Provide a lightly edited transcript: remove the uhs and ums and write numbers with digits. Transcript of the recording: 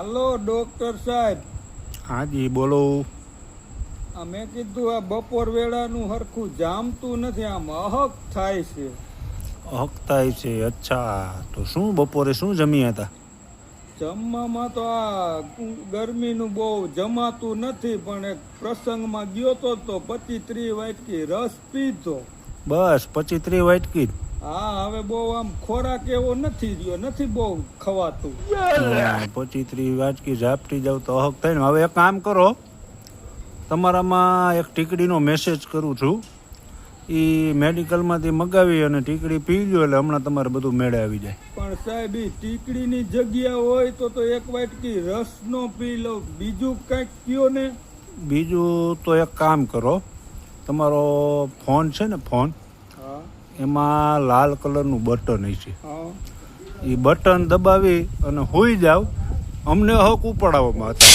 હાલો doctor સાહેબ. હા જી બોલો. મેં કીધું આ બપોર વેળાનું હરખું જામતું નથી, આમ અહક થાય છે. હકતાય છે? અચ્છા, તો શું બપોરે શું જમ્યા હતા? જમવામાં તો આ ગરમીનું બહુ જમાતું નથી, પણ એક પ્રસંગમાં ગયો તો 25-30 વાટકી રસ પીધો. બસ 25-30 વાટકી જ? હા, હવે બહુ આમ ખોરાક એવો નથી રહ્યો, નથી બહુ ખવાતું. 25-30 વાટકી ઝાપટી જાવ તો અહક થાય ને. હવે એક કામ કરો, તમારામાં એક ટીકડીનો મેસેજ કરું છું, એ મેડિકલમાંથી મગાવી અને ટીકડી પી લો એટલે હમણાં તમારે બધું મેળે આવી જાય. પણ સાહેબ એ ટીકડીની જગ્યા હોય તો એક વાટકી રસનો પી લો, બીજું કંઈક કયો ને. બીજું તો એક કામ કરો, તમારો ફોન છે ને, ફોન હા એમાં લાલ કલરનું બટન હશે, હા એ બટન દબાવી અને હોઈ જાવ, અમને હક ઉપાડવામાં હતા.